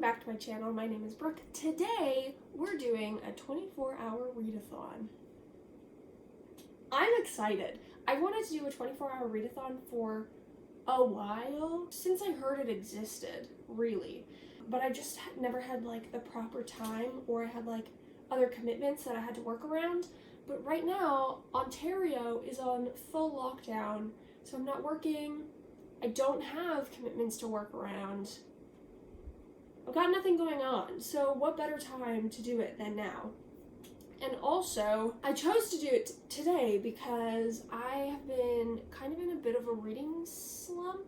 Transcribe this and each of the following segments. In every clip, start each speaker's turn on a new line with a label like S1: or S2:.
S1: back to my channel. My name is Brooke. Today, we're doing a 24-hour readathon. I'm excited. I wanted to do a 24-hour readathon for a while, since I heard it existed, really. But I just never had like the proper time, or I had like other commitments that I had to work around. But right now, Ontario is on full lockdown, so I'm not working. I don't have commitments to work around. I've got nothing going on, so what better time to do it than now? And also, I chose to do it today because I have been kind of in a bit of a reading slump.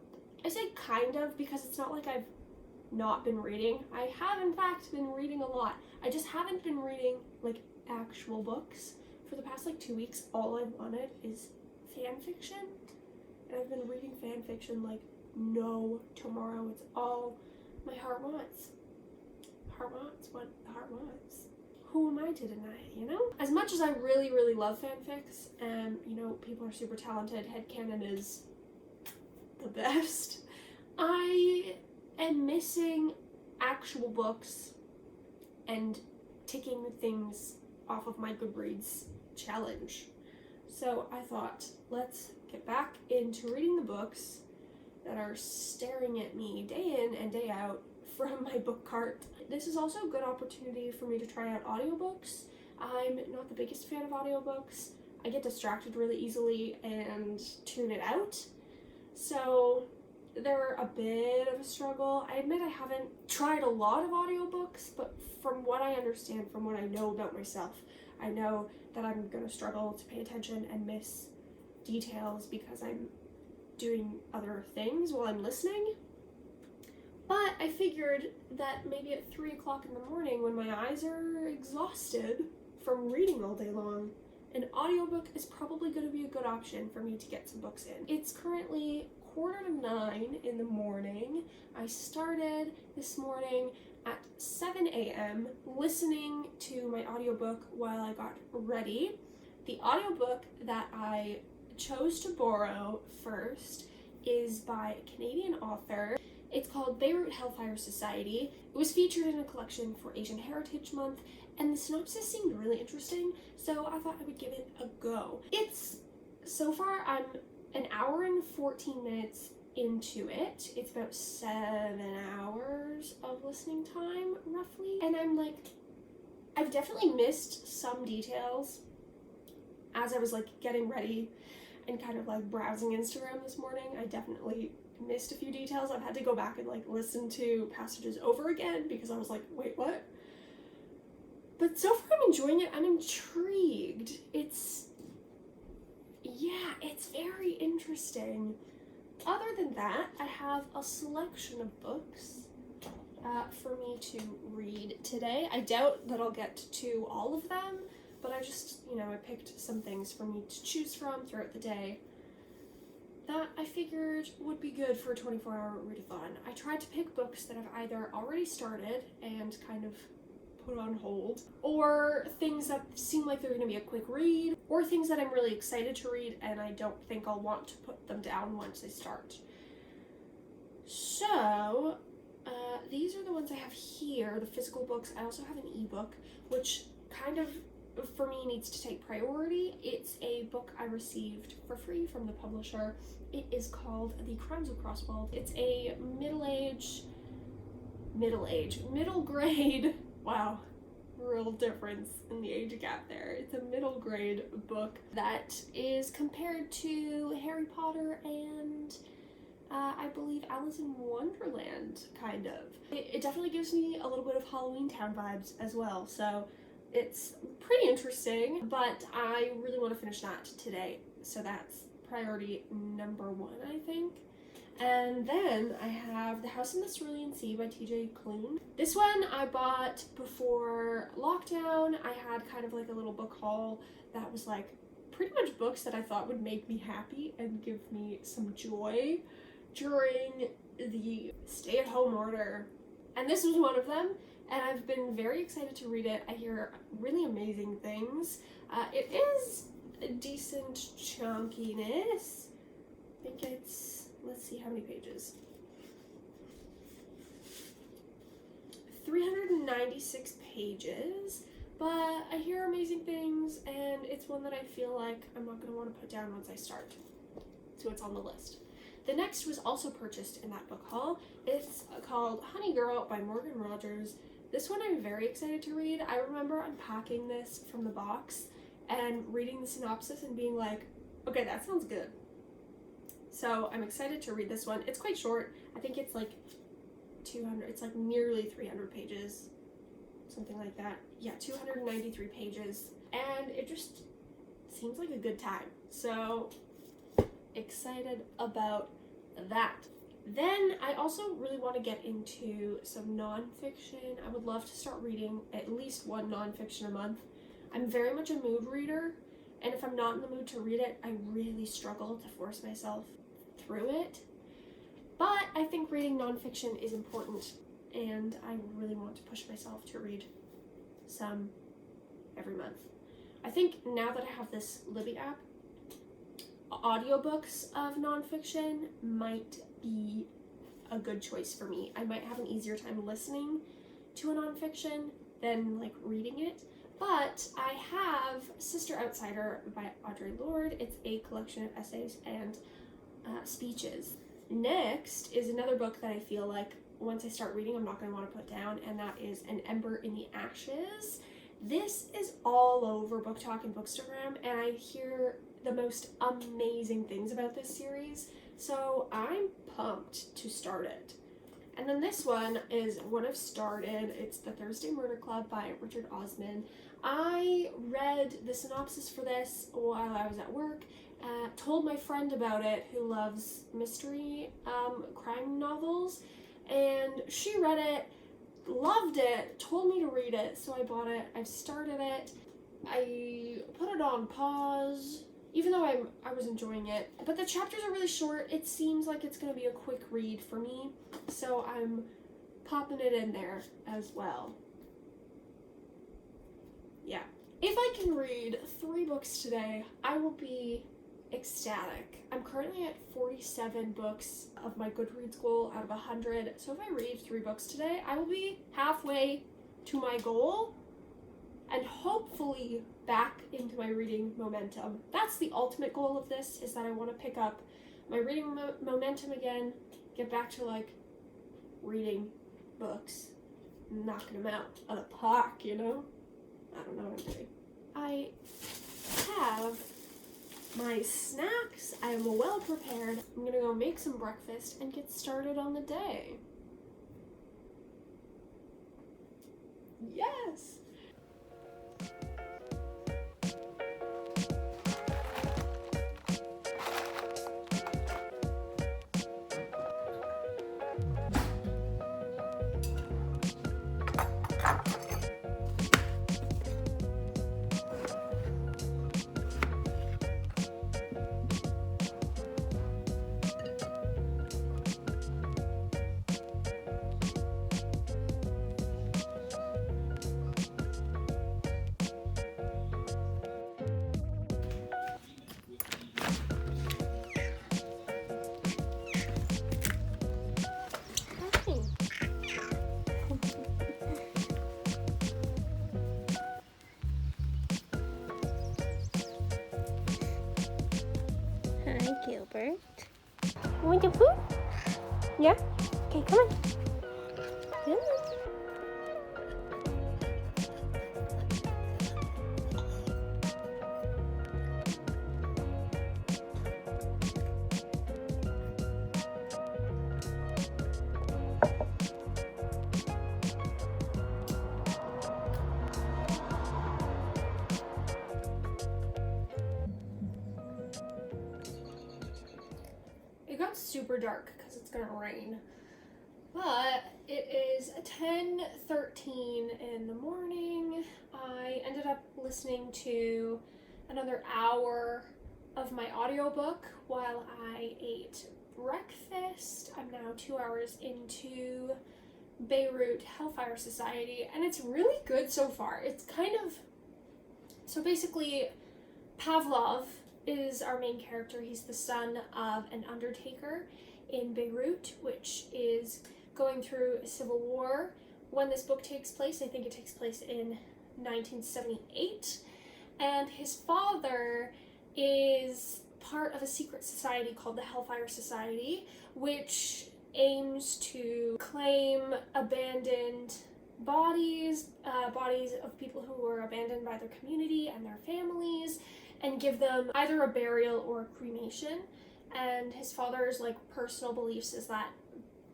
S1: I say kind of because it's not like I've not been reading. I have in fact been reading a lot. I just haven't been reading like actual books. For the past like 2 weeks, all I've wanted is fan fiction. And I've been reading fan fiction like no tomorrow. It's all my heart wants. Heart wants what the heart wants. Who am I to deny it, you know? As much as I really, really love fanfics, and you know, people are super talented, headcanon is the best, I am missing actual books and ticking things off of my Goodreads challenge. So I thought, let's get back into reading the books that are staring at me day in and day out from my book cart. This is also a good opportunity for me to try out audiobooks. I'm not the biggest fan of audiobooks. I get distracted really easily and tune it out. So they're a bit of a struggle. I admit I haven't tried a lot of audiobooks, but from what I understand, from what I know about myself, I know that I'm gonna struggle to pay attention and miss details because I'm doing other things while I'm listening. But I figured that maybe at 3 o'clock in the morning, when my eyes are exhausted from reading all day long, an audiobook is probably going to be a good option for me to get some books in. It's currently 8:45 in the morning. I started this morning at 7 a.m. listening to my audiobook while I got ready. The audiobook that I chose to borrow first is by a Canadian author. It's called Beirut Hellfire Society. It was featured in a collection for Asian Heritage Month, and the synopsis seemed really interesting, so I thought I would give it a go. So far I'm an hour and 14 minutes into it. It's about 7 hours of listening time, roughly. And I've definitely missed some details as I was getting ready and kind of browsing Instagram this morning. I definitely missed a few details. I've had to go back and listen to passages over again because I was like, wait, what? But so far I'm enjoying it. I'm intrigued. It's very interesting. Other than that, I have a selection of books for me to read today. I doubt that I'll get to all of them, but I just, I picked some things for me to choose from throughout the day that I figured would be good for a 24-hour readathon. I tried to pick books that I've either already started and kind of put on hold, or things that seem like they're going to be a quick read, or things that I'm really excited to read and I don't think I'll want to put them down once I start. So, these are the ones I have here, the physical books. I also have an ebook, which kind of for me needs to take priority. It's a book I received for free from the publisher. It is called The Crimes of Crosswell. It's a middle grade, wow, real difference in the age gap there. It's a middle grade book that is compared to Harry Potter and I believe Alice in Wonderland, kind of. It definitely gives me a little bit of Halloween Town vibes as well, so it's pretty interesting, but I really want to finish that today, so that's priority number 1, I think. And then I have The House in the Cerulean Sea by TJ Klune. This one I bought before lockdown. I had kind of a little book haul that was pretty much books that I thought would make me happy and give me some joy during the stay-at-home order. And this was one of them. And I've been very excited to read it. I hear really amazing things. It is a decent chunkiness. I think it's, let's see how many pages. 396 pages, but I hear amazing things, and it's one that I feel like I'm not going to want to put down once I start. So it's on the list. The next was also purchased in that book haul. It's called Honey Girl by Morgan Rogers. This one I'm very excited to read. I remember unpacking this from the box and reading the synopsis and being like, okay, that sounds good. So I'm excited to read this one. It's quite short. I think it's like 200, it's like nearly 300 pages, something like that. Yeah, 293 pages. And it just seems like a good time. So excited about that. Then I also really want to get into some nonfiction. I would love to start reading at least one nonfiction a month. I'm very much a mood reader, and if I'm not in the mood to read it, I really struggle to force myself through it. But I think reading nonfiction is important, and I really want to push myself to read some every month. I think now that I have this Libby app, audiobooks of nonfiction might be a good choice for me. I might have an easier time listening to a nonfiction than like reading it. But I have Sister Outsider by Audre Lorde. It's a collection of essays and speeches. Next is another book that I feel like once I start reading I'm not going to want to put down, and that is An Ember in the Ashes. This is all over Book Talk and Bookstagram, and I hear the most amazing things about this series, so I'm pumped to start it. And then this one is one I've started. It's The Thursday Murder Club by Richard Osman. I read the synopsis for this while I was at work, told my friend about it who loves mystery crime novels, and she read it, loved it, told me to read it, so I bought it. I've started it. I put it on pause, even though I was enjoying it. But the chapters are really short. It seems like it's going to be a quick read for me, so I'm popping it in there as well. Yeah. If I can read 3 books today, I will be ecstatic. I'm currently at 47 books of my Goodreads goal out of 100, so if I read 3 books today, I will be halfway to my goal and hopefully back into my reading momentum. That's the ultimate goal of this, is that I want to pick up my reading momentum again, get back to like reading books, knocking them out of the park, you know? I don't know what I'm doing. I have my snacks. I am well prepared. I'm gonna go make some breakfast and get started on the day. Yes!
S2: Hi, Gilbert. Want your food? Yeah? Okay, come on. Come on.
S1: It got super dark because it's gonna rain, but it is 10:13 in the morning. I ended up listening to another hour of my audiobook while I ate breakfast. I'm now 2 hours into Beirut Hellfire Society, and it's really good so far. It's kind of, so basically Pavlov is our main character. He's the son of an undertaker in Beirut, which is going through a civil war when this book takes place. I think it takes place in 1978, and his father is part of a secret society called the Hellfire Society, which aims to claim abandoned bodies of people who were abandoned by their community and their families, and give them either a burial or a cremation. And his father's like personal beliefs is that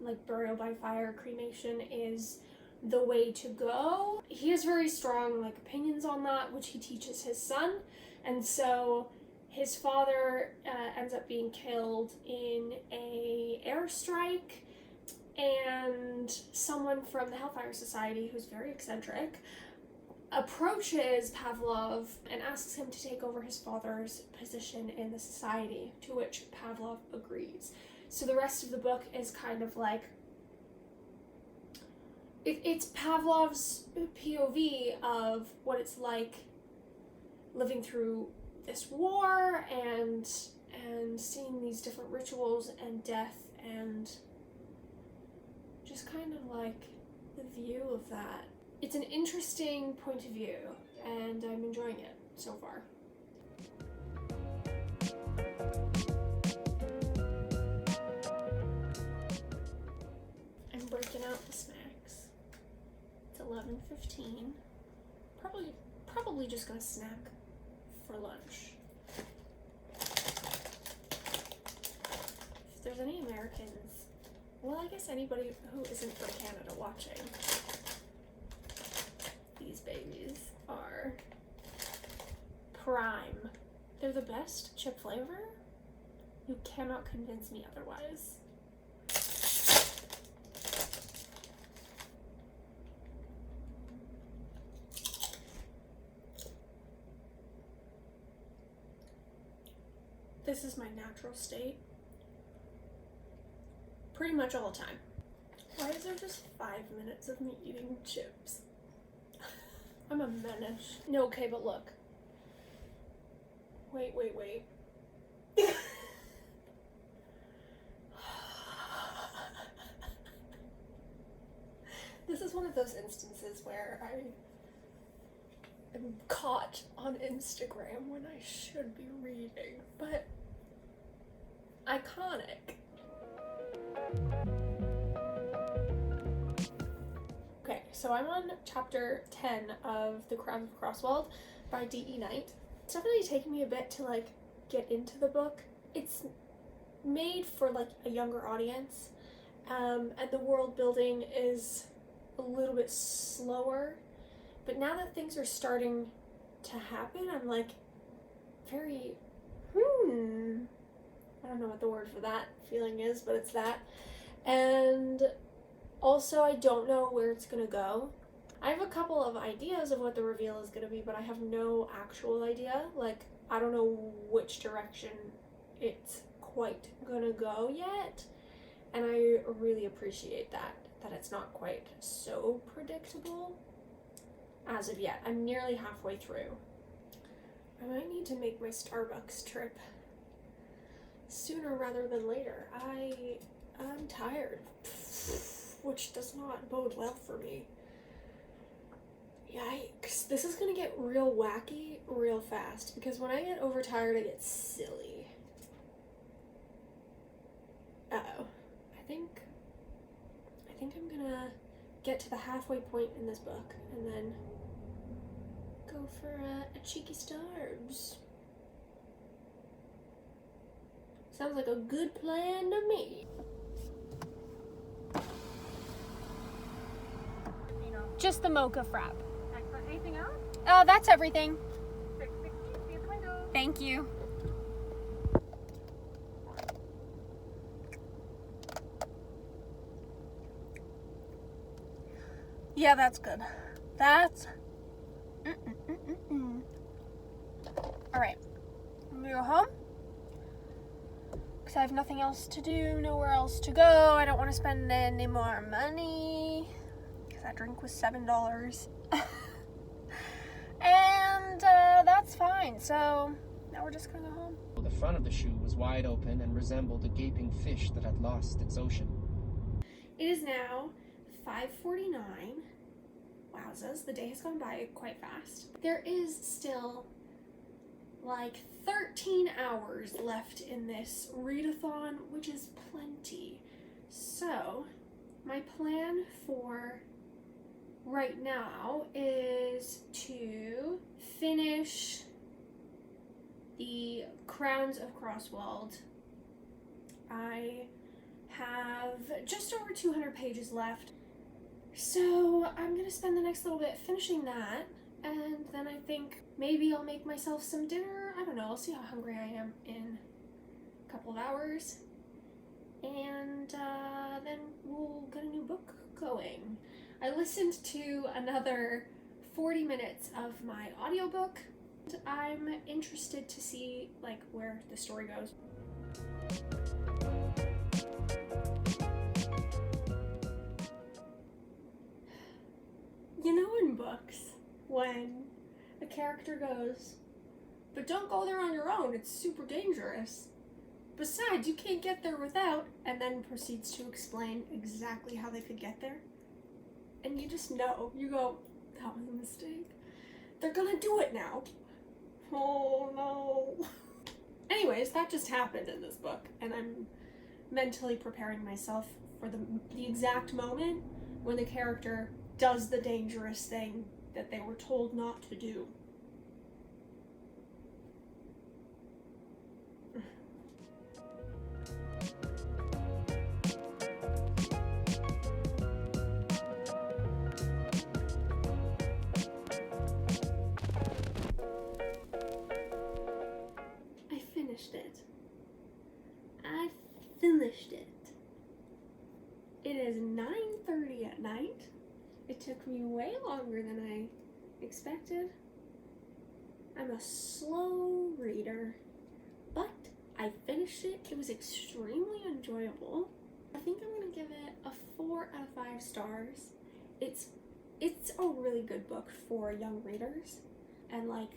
S1: like burial by fire, cremation is the way to go. He has very strong like opinions on that, which he teaches his son, and so his father ends up being killed in a airstrike, and someone from the Hellfire Society, who's very eccentric, approaches Pavlov and asks him to take over his father's position in the society, to which Pavlov agrees. So the rest of the book is kind of like, it's Pavlov's POV of what it's like living through this war and seeing these different rituals and death, and just kind of like the view of that. It's an interesting point of view, and I'm enjoying it so far. I'm breaking out the snacks. It's 11:15. Probably just gonna snack for lunch. If there's any Americans, well, I guess anybody who isn't from Canada watching, these babies are prime. They're the best chip flavor. You cannot convince me otherwise. This is my natural state. Pretty much all the time. Why is there just 5 minutes of me eating chips? I'm a menace. No, okay, but look. Wait. This is one of those instances where I am caught on Instagram when I should be reading, but iconic. Okay, so I'm on chapter 10 of The Crown of Crossweld by D.E. Knight. It's definitely taken me a bit to like get into the book. It's made for like a younger audience, and the world building is a little bit slower, but now that things are starting to happen, I'm like very I don't know what the word for that feeling is, but it's that. And also, I don't know where it's gonna go. I have a couple of ideas of what the reveal is gonna be, but I have no actual idea. Like, I don't know which direction it's quite gonna go yet. And I really appreciate that it's not quite so predictable as of yet. I'm nearly halfway through. I might need to make my Starbucks trip sooner rather than later. I'm tired, which does not bode well for me. Yikes. This is gonna get real wacky real fast, because when I get overtired, I get silly. Uh-oh. I think I'm gonna get to the halfway point in this book and then go for a cheeky Starbs. Sounds like a good plan to me. Just the mocha frap.
S3: Excellent. Anything else?
S1: That's everything.
S3: 6:16. See you at the window.
S1: Thank you. Yeah, that's good. That's... Alright. I'm gonna go home. Because I have nothing else to do, nowhere else to go. I don't want to spend any more money. Because that drink was $7. And that's fine. So now we're just gonna go home.
S4: The front of the shoe was wide open and resembled a gaping fish that had lost its ocean.
S1: It is now 5:49, Wowzers, the day has gone by quite fast. There is still like 13 hours left in this readathon, which is plenty. So, my plan for right now is to finish the Crowns of Crosswald. I have just over 200 pages left, so I'm gonna spend the next little bit finishing that, and then I think maybe I'll make myself some dinner. I don't know, I'll see how hungry I am in a couple of hours, and then we'll get a new book going. I listened to another 40 minutes of my audiobook. I'm interested to see like where the story goes. You know, in books, when a character goes, "But don't go there on your own, it's super dangerous. Besides, you can't get there without," and then proceeds to explain exactly how they could get there. And you just know, you go, that was a mistake. They're gonna do it now. Oh no. Anyways, that just happened in this book, and I'm mentally preparing myself for the exact moment when the character does the dangerous thing that they were told not to do. I finished it. It is 9:30 at night. It took me way longer than I expected. I'm a slow reader, but I finished it. It was extremely enjoyable. I think I'm gonna give it a 4 out of 5 stars. It's a really good book for young readers, and like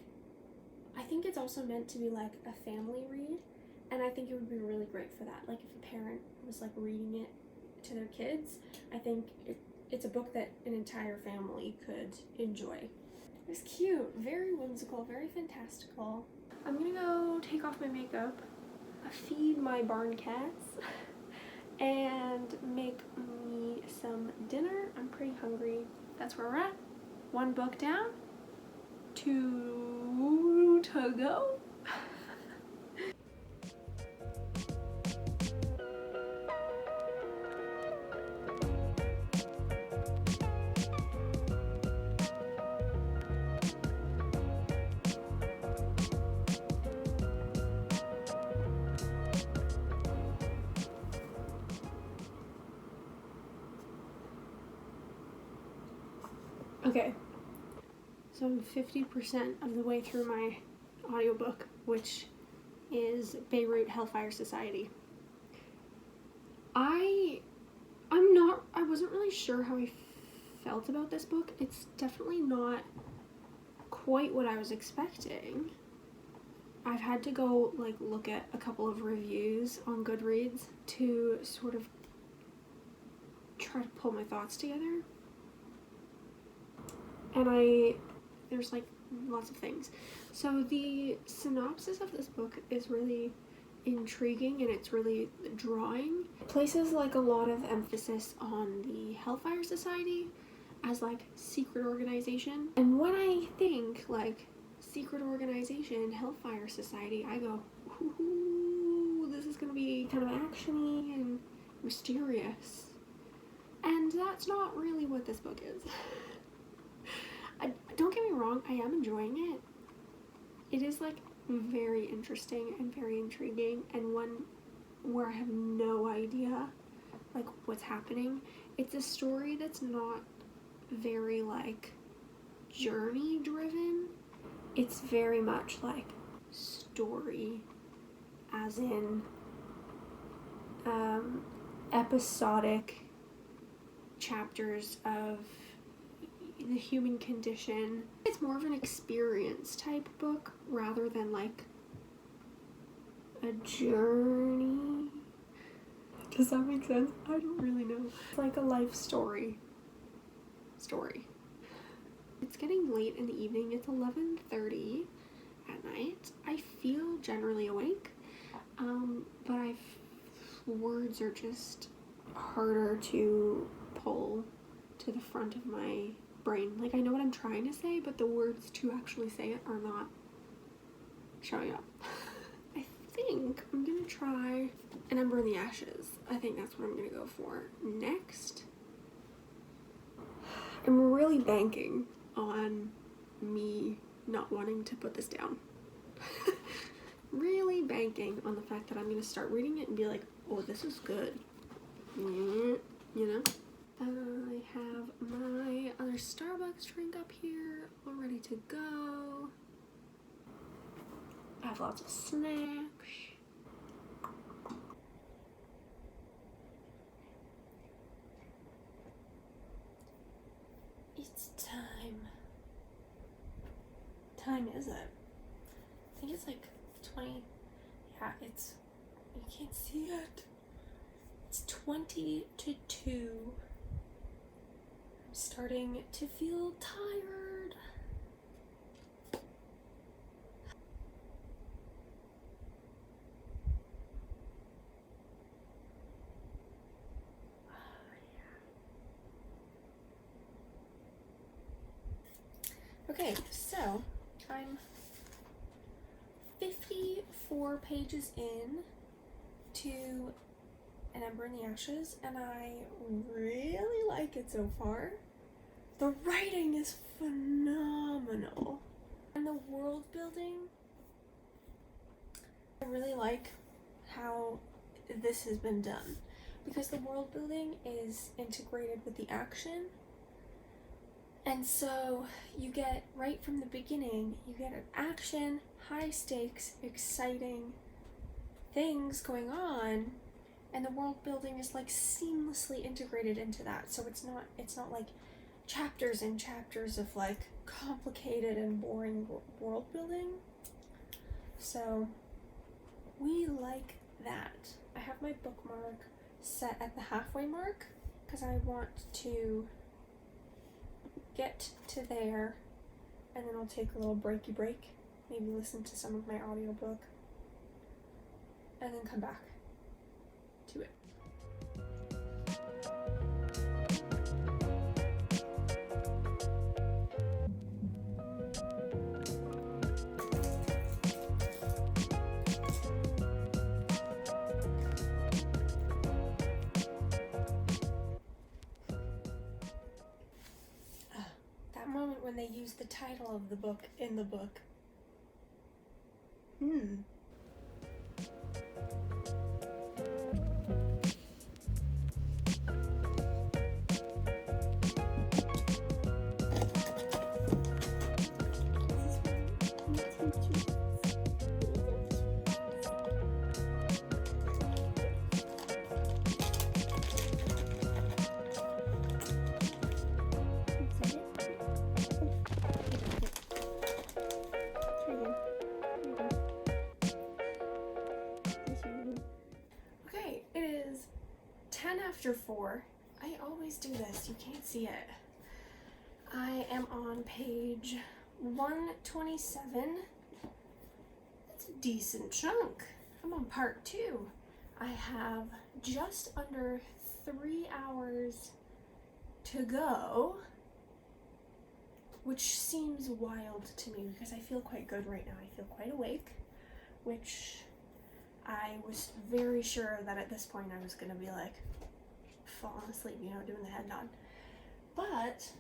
S1: I think it's also meant to be like a family read, and I think it would be really great for that. Like if a parent was like reading it to their kids, I think it's a book that an entire family could enjoy. It was cute, very whimsical, very fantastical. I'm gonna go take off my makeup, feed my barn cats, and make me some dinner. I'm pretty hungry. That's where we're at. 1 book down, 2 to go. Okay, so I'm 50% of the way through my audiobook, which is Beirut Hellfire Society. I wasn't really sure how I felt about this book. It's definitely not quite what I was expecting. I've had to go like look at a couple of reviews on Goodreads to sort of try to pull my thoughts together. And there's like lots of things. So the synopsis of this book is really intriguing, and it's really drawing. It places like a lot of emphasis on the Hellfire Society as like secret organization. And when I think like secret organization, Hellfire Society, I go, ooh, this is gonna be kind of actiony and mysterious. And that's not really what this book is. Don't get me wrong, I am enjoying it. It is like very interesting and very intriguing, and one where I have no idea like what's happening. It's a story that's not very like journey driven. It's very much like story, as in episodic chapters of the human condition. It's more of an experience type book rather than like a journey. Does that make sense? I don't really know. It's like a life story. It's getting late in the evening. It's 11:30 at night. I feel generally awake, but words are just harder to pull to the front of my brain. Like, I know what I'm trying to say, but the words to actually say it are not showing up. I think I'm gonna try an Ember in the Ashes. I think that's what I'm gonna go for next. I'm really banking on me not wanting to put this down. Really banking on the fact that I'm gonna start reading it and be like, oh, this is good. You know? I have my other Starbucks drink up here, all ready to go. I have lots of snacks. It's time. Time is it? I think it's like 20. Yeah, it's. You can't see it. It's 20 to 2. I'm starting to feel tired. Okay, so I'm 54 pages in to An Ember in the Ashes, and I really like it so far. The writing is phenomenal. And the world building, I really like how this has been done, because the world building is integrated with the action. And so you get, right from the beginning, you get an action, high stakes, exciting things going on, and the world building is like seamlessly integrated into that. So it's not like chapters and chapters of like complicated and boring world building. So we like that. I have my bookmark set at the halfway mark because I want to get to there, and then I'll take a little breaky break, maybe listen to some of my audiobook, and then come back to it. Moment when they use the title of the book in the book. Okay, it is 10 after 4. I always do this, you can't see it. I am on page 127. That's a decent chunk. I'm on part 2. I have just under 3 hours to go, which seems wild to me because I feel quite good right now. I feel quite awake, which I was very sure that at this point I was going to be like falling asleep, you know, doing the head nod. But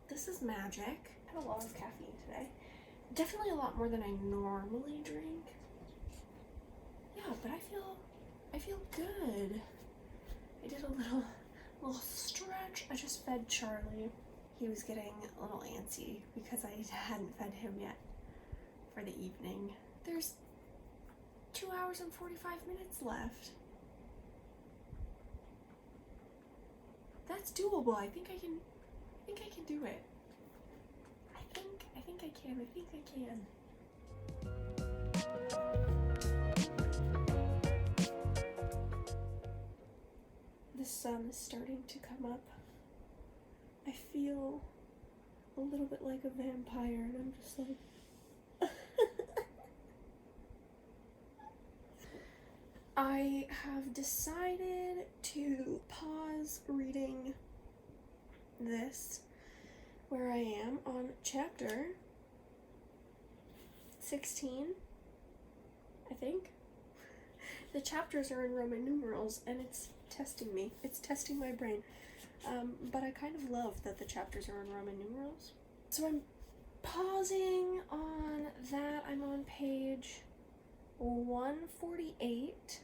S1: this is magic. I had a lot of caffeine today. Definitely a lot more than I normally drink. Yeah, but I feel good. I did a little stretch. I just fed Charlie. He was getting a little antsy because I hadn't fed him yet for the evening. There's 2 hours and 45 minutes left. That's doable. I think I can do it. I think I can. The sun is starting to come up. I feel a little bit like a vampire, and I'm just like... I have decided to pause reading this where I am on chapter 16, I think. The chapters are in Roman numerals and it's testing me. It's testing my brain. But I kind of love that the chapters are in Roman numerals. So I'm pausing on that. I'm on page 148,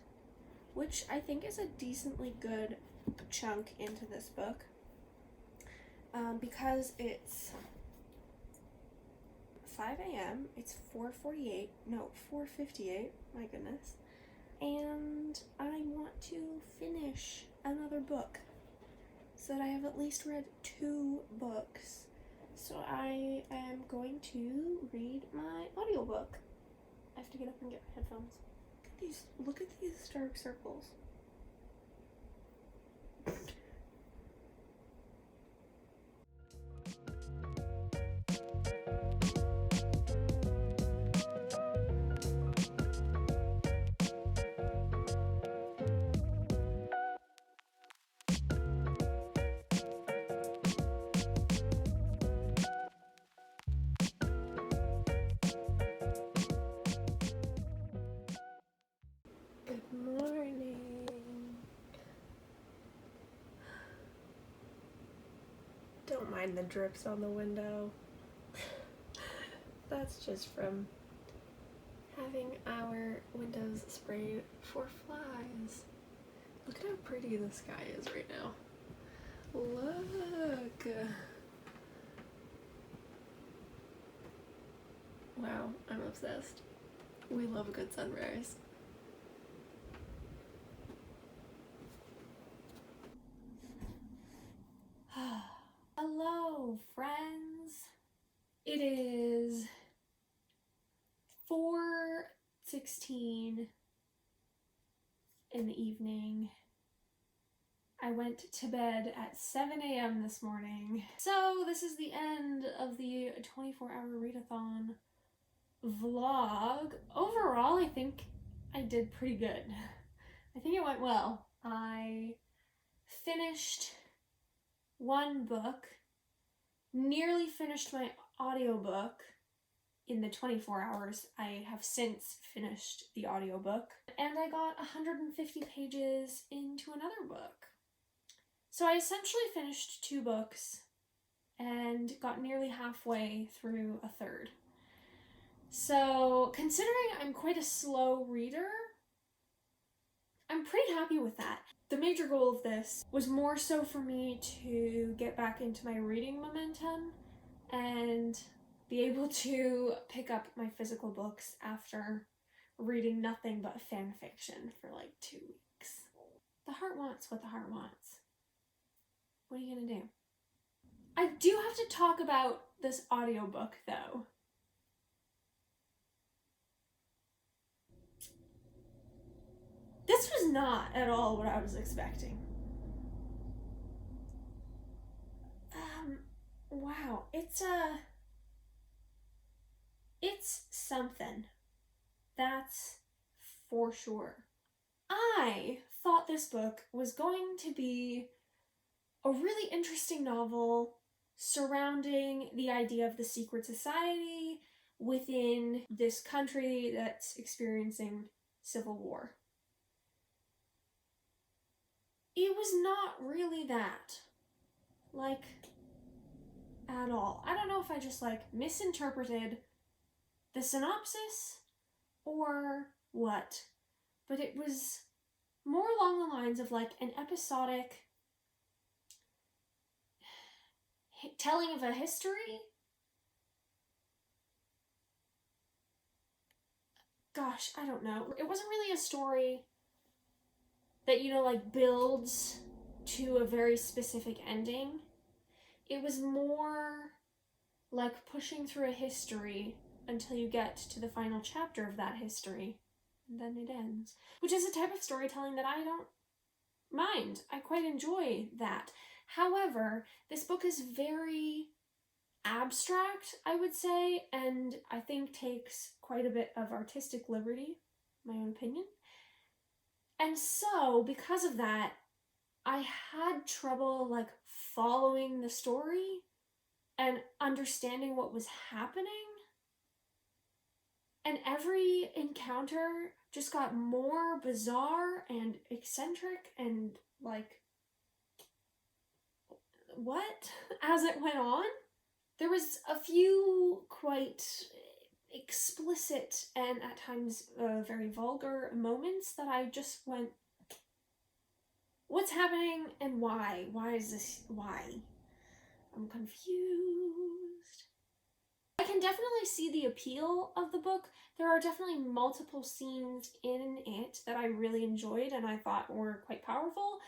S1: which I think is a decently good chunk into this book. Because it's 5 a.m., it's 4:58, no, 4:58, my goodness, and I want to finish another book, so that I have at least read 2 books. So I am going to read my audiobook. I have to get up and get my headphones. Look at these dark circles. Good morning. Don't mind the drips on the window. That's just from having our windows sprayed for flies. Look at how pretty the sky is right now. Look. Wow, I'm obsessed. We love a good sunrise. Hello, friends. It is 4:16 in the evening. I went to bed at 7 a.m. this morning. So this is the end of the 24-hour readathon vlog. Overall, I think I did pretty good. I think it went well. I finished 1 book, nearly finished my audiobook in the 24 hours. I have since finished the audiobook, and I got 150 pages into another book. So I essentially finished 2 books and got nearly halfway through a third. So considering I'm quite a slow reader, I'm pretty happy with that. The major goal of this was more so for me to get back into my reading momentum and be able to pick up my physical books after reading nothing but fan fiction for like 2 weeks. The heart wants what the heart wants. What are you gonna do? I do have to talk about this audiobook though. This was not at all what I was expecting. Wow, it's something. That's for sure. I thought this book was going to be a really interesting novel surrounding the idea of the secret society within this country that's experiencing civil war. It was not really that. Like, at all. I don't know if I just, misinterpreted the synopsis or what, but it was more along the lines of, an episodic telling of a history. Gosh, I don't know. It wasn't really a story that, builds to a very specific ending. It was more like pushing through a history until you get to the final chapter of that history, and then it ends. Which is a type of storytelling that I don't mind. I quite enjoy that. However, this book is very abstract, I would say, and I think takes quite a bit of artistic liberty, my own opinion. And so, because of that, I had trouble like following the story and understanding what was happening. And every encounter just got more bizarre and eccentric and like, what? As it went on. There was a few quite explicit and at times very vulgar moments that I just went, what's happening and why? Why is this? Why? I'm confused. I can definitely see the appeal of the book. There are definitely multiple scenes in it that I really enjoyed and I thought were quite powerful.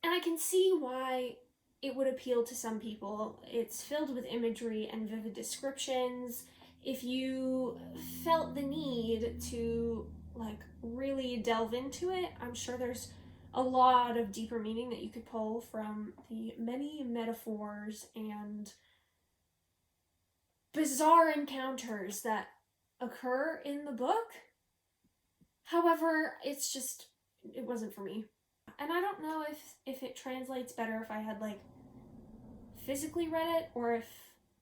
S1: And I can see why it would appeal to some people. It's filled with imagery and vivid descriptions. If you felt the need to like really delve into it, I'm sure there's a lot of deeper meaning that you could pull from the many metaphors and bizarre encounters that occur in the book. However, it wasn't for me. And I don't know if it translates better if I had like physically read it, or if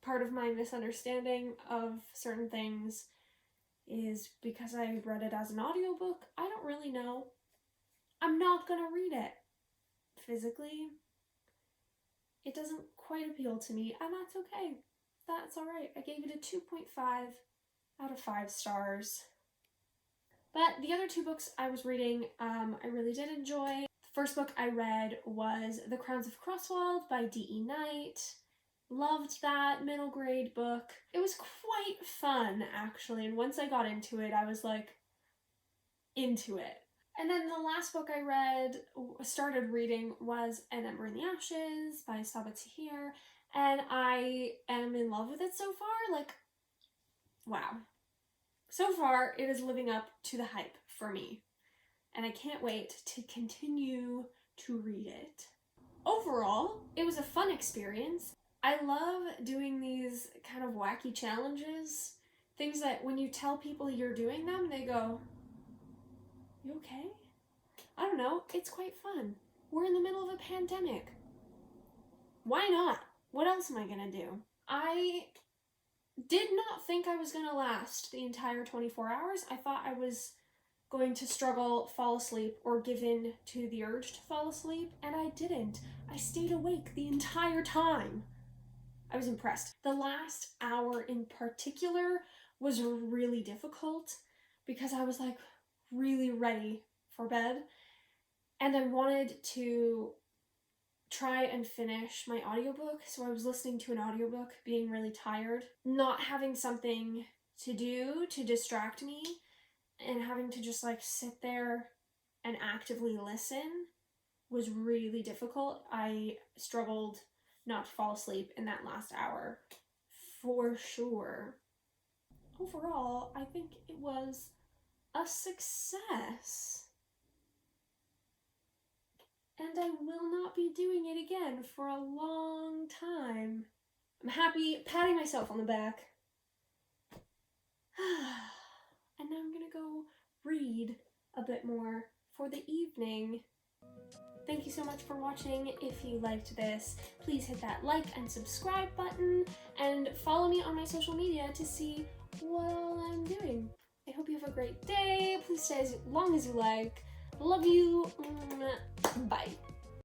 S1: part of my misunderstanding of certain things is because I read it as an audiobook. I don't really know. I'm not gonna read it physically. It doesn't quite appeal to me, and that's okay. That's alright. I gave it a 2.5 out of 5 stars. But the other two books I was reading, I really did enjoy. The first book I read was The Crowns of Crosswald by D.E. Knight. Loved that middle grade book. It was quite fun, actually, and once I got into it, I was like, into it. And then the last book I started reading was An Ember in the Ashes by Sabaa Tahir, and I am in love with it so far. Like, wow. So far, it is living up to the hype for me, and I can't wait to continue to read it. Overall, it was a fun experience. I love doing these kind of wacky challenges, things that when you tell people you're doing them, they go, "You okay?" I don't know, it's quite fun. We're in the middle of a pandemic. Why not? What else am I gonna do? I did not think I was gonna last the entire 24 hours. I thought I was going to struggle, fall asleep, or give in to the urge to fall asleep, and I didn't. I stayed awake the entire time. I was impressed. The last hour in particular was really difficult because I was like really ready for bed, and I wanted to try and finish my audiobook, so I was listening to an audiobook, being really tired, not having something to do to distract me, and having to just like sit there and actively listen was really difficult. I struggled not to fall asleep in that last hour, for sure. Overall, I think it was a success. And I will not be doing it again for a long time. I'm happy, patting myself on the back. And now I'm gonna go read a bit more for the evening. Thank you so much for watching. If you liked this, please hit that like and subscribe button, and follow me on my social media to see what all I'm doing. I hope you have a great day. Please stay as long as you like. Love you. Bye.